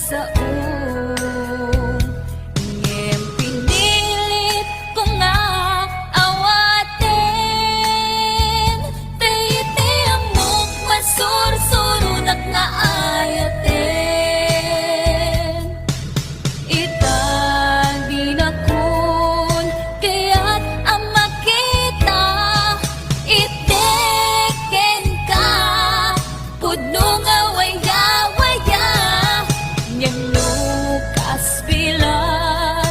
sasaong ngem pinilit ko nga awaten tayti amok masursurunak nga ayaten itan dinakon kaya't ang makita iteken ka pudno nga waya-waya niyang lukas bilang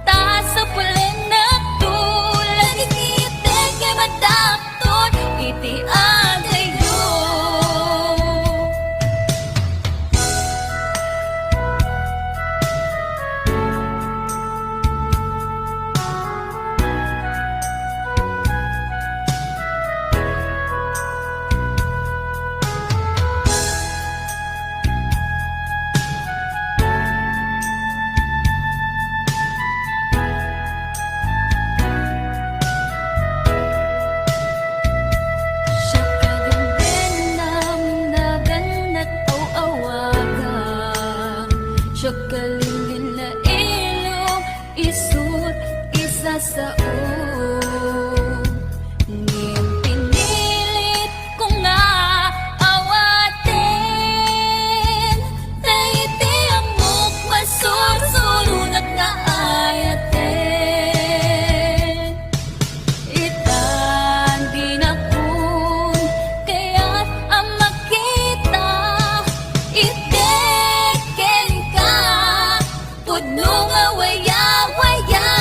ta sa pulen na tulad iteke madakton iti agayo. Siya kagandenam na ganat o awagan siya kalingin na ilong isut isa sa ngem pinilit ko nga awaten tayti amok masursurunak nga ayaten itan dinakon kaya't ang makita iteken ka pudno nga waya-waya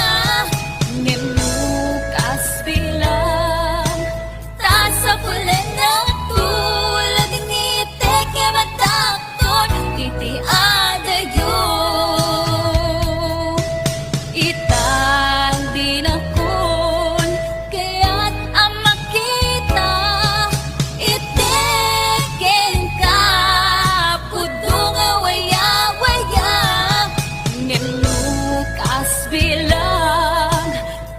ngem lukas bilang ta sa pulen na tulad iteke madakton iti adayo itan dinakon kaya't ang makita iteken ka pudno nga waya-waya ngem lukas bilang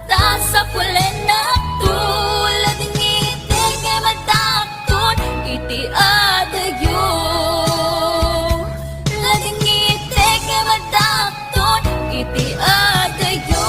ta sa pulen na tulad iteke madakton iti adayo lading iteke madakton iti adayo.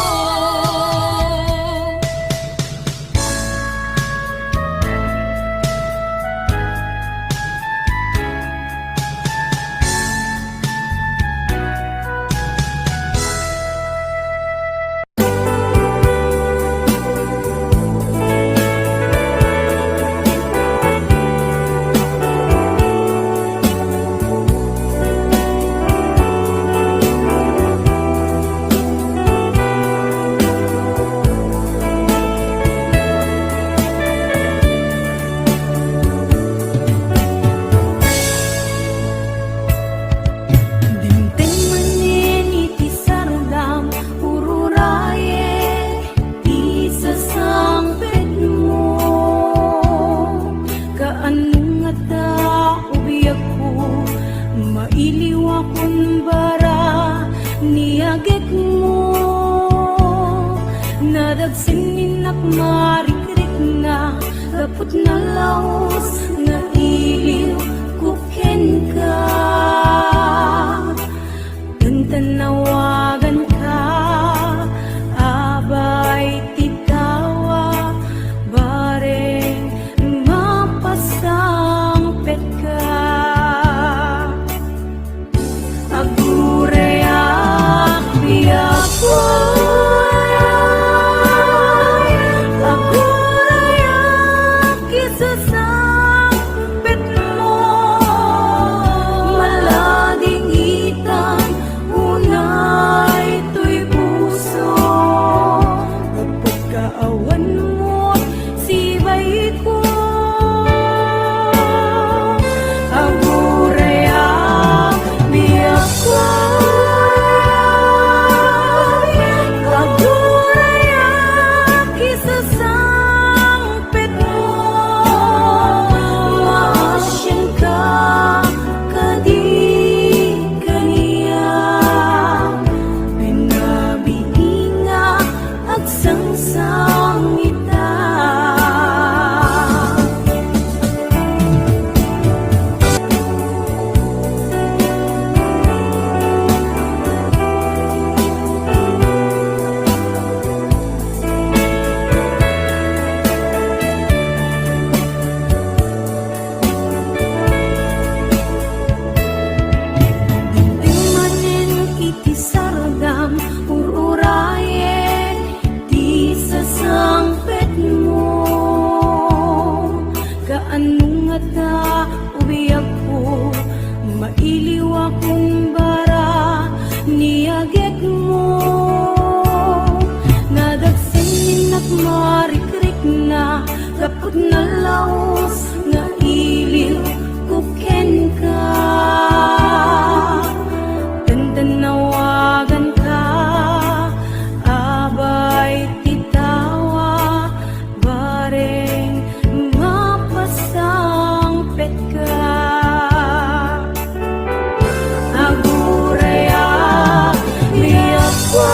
Dinteng manin iti sarudam ururaye di sasangpet mo kaanong nga ta ubiyak ko mailiwa kun bara niagek mo nadagsinig marikrik nga kaput na laos nga iliw kuken ka tanawagan ka abay titawa bareng mapasangpet ka agureyak biyakoy agureyak isasangpet mo na laos nga iliw kuken ka. Tandanawagan ka, abay titawa, bareng mapasangpet ka. Aguraya, liyak ko.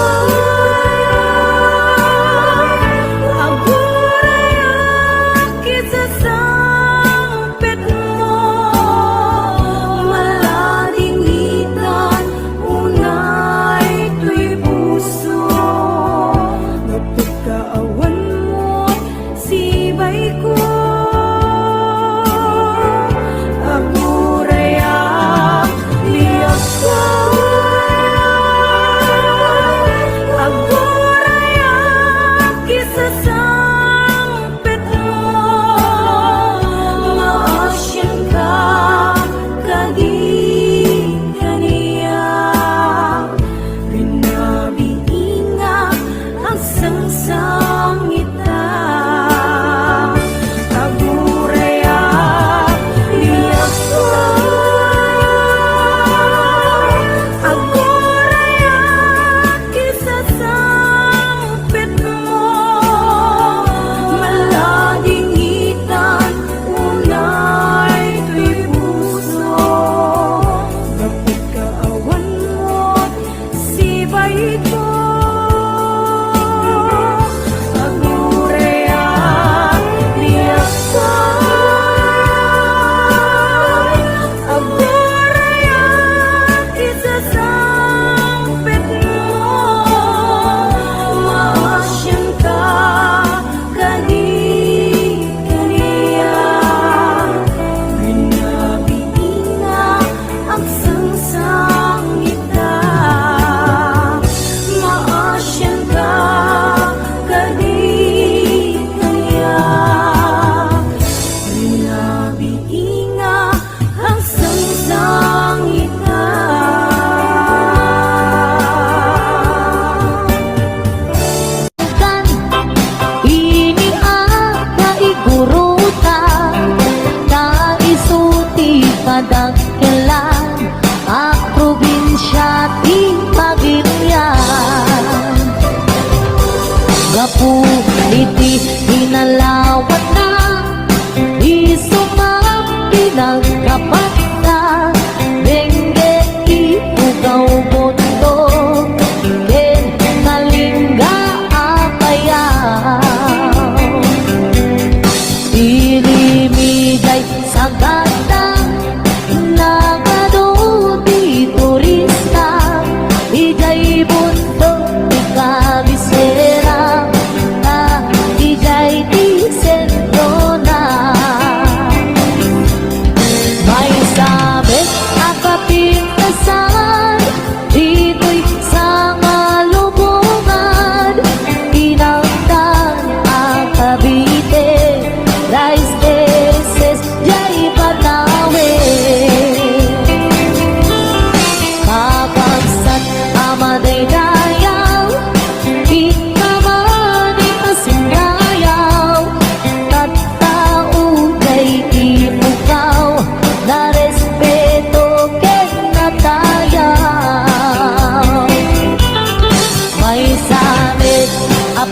Madagkilan ang probinsya ti Pagilian. Gapu iti hinalawat na isumang pinagkapata. Bengge ipugaw mundo ken kalingga apayaw. Ilimigay sa ganda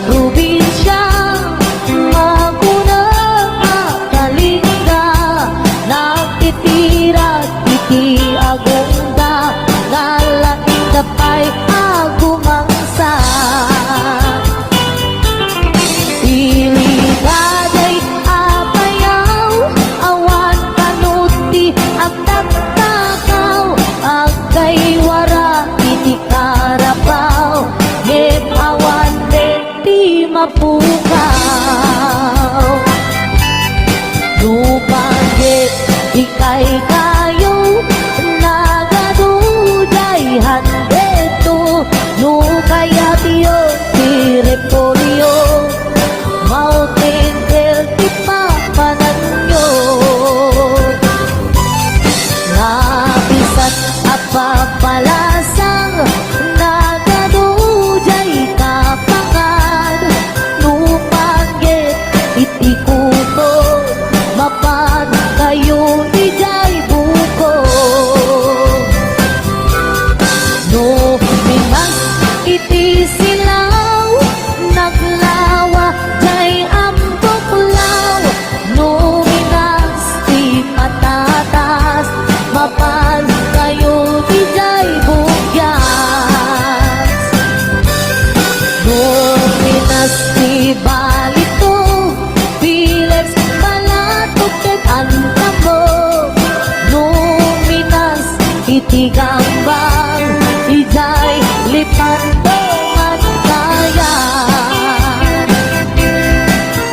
probinsya maguna kalinga nagtitira iti agunda nalaing kapay agumangsa iligaday apayaw awan kanuti ang tagtakaw agkay wara iti karapaw ngem awan mapukaw Nupagit ikay kayo nagaduday handeto Nukaya tiyo tirepolyo Mountain Hill ti papananyo Napisat apapalasang nagaduday kapangan Nupagit iti kuto itigambang ijay lipat at kaya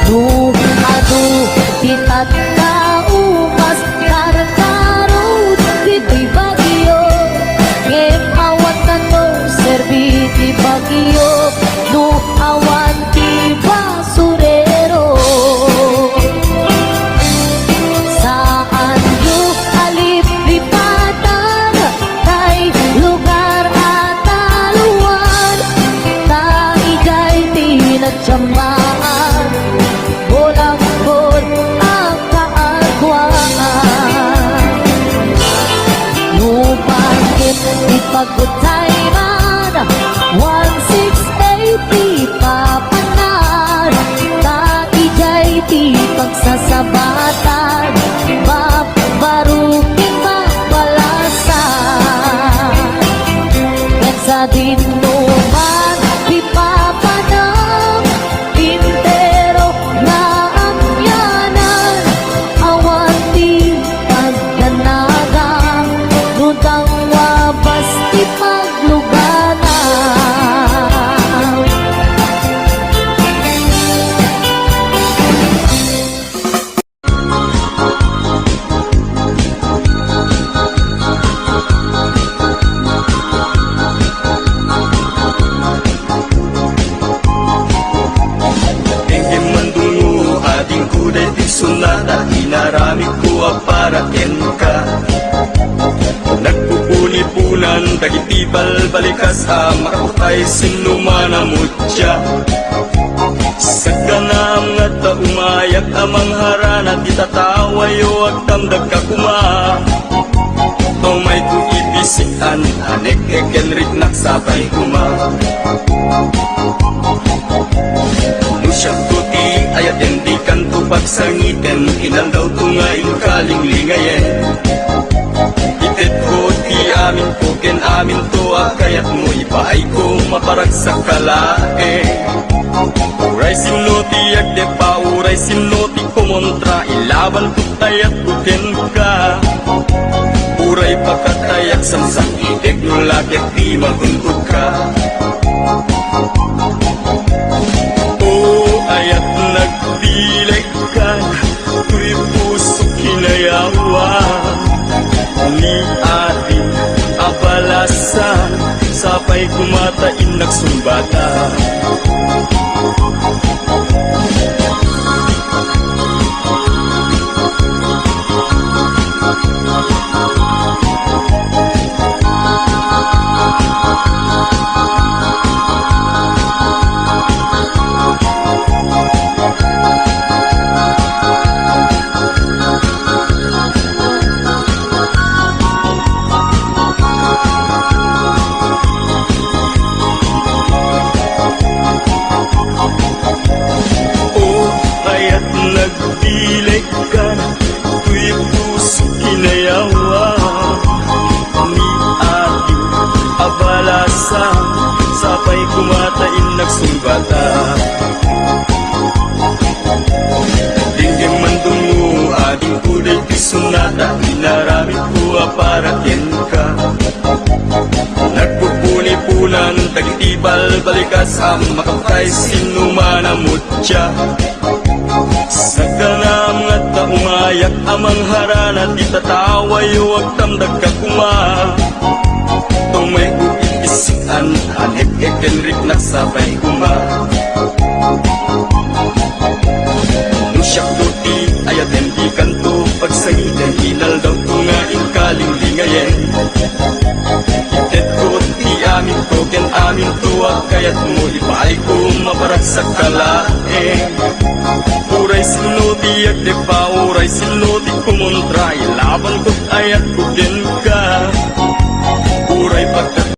nung adu titat kaumas karkarot dito'y bagyo ngem awan na no serbiti bagyo no awan ti basurero saan yu alip lipatan kay lugar at taluan taigay tinagsamaan bolang-bol ang kaagwaan Nupangkit ipagutay man 1680 papanan taigay ti pagsasabatan babarukin mapalasan at sa dinuman di papanang intero na amyanan awan di pagdanagang nutang wabas di pagluganan Engem mandungo ading kuday di sunada inaramid ko para ka nagpupuni-punan dagiti balbalikas makakutay sinumana mutya saganam nga ta umayak amang harana di tatawayo ag tamdag kakuma Tomay ko ibisikan anek ekenrik naksabay kuma Nusyang tuti ayat hindi kanto pagsangiten Inandaw tungain kaling lingayen Itet ko ti amin ko ken amin to kayat mo ipaay ko maparag sa kalae Uray sinoti agde pa uray sinoti kumontra Ilaban ko tayat ko ken ka Uray pakatayak samsak itek no lagyak di maguntog ka ayat nagdileg ka Tuy puso kinayawa Ni ati abalasan Sapay kumatain nagsumbata nagdileg ka Tuy puso kinayawa Ni ati abalasan Sapay kumatain nagsumbata Dinggim mandungo ading kuday pisunata Inaramid ko para ka Nagpupuni-punan tagitibal balikas makapatay sinumana mutya sa ganam nga ta umayak amang harana di tatawayo ag tamdag kakuma Tumay uibisikan anek ekenrik naksabay kuma Nusyak tuti ayat hindi kanto pagsangiten Hinal daw tungain kaling lingayen Itet ko ti amin ko ken amin to kayat mo ipaay ko maparag sa kalae Uray sinoti agde pa uray sinoti kumontra Ilaban ko't ayat ko din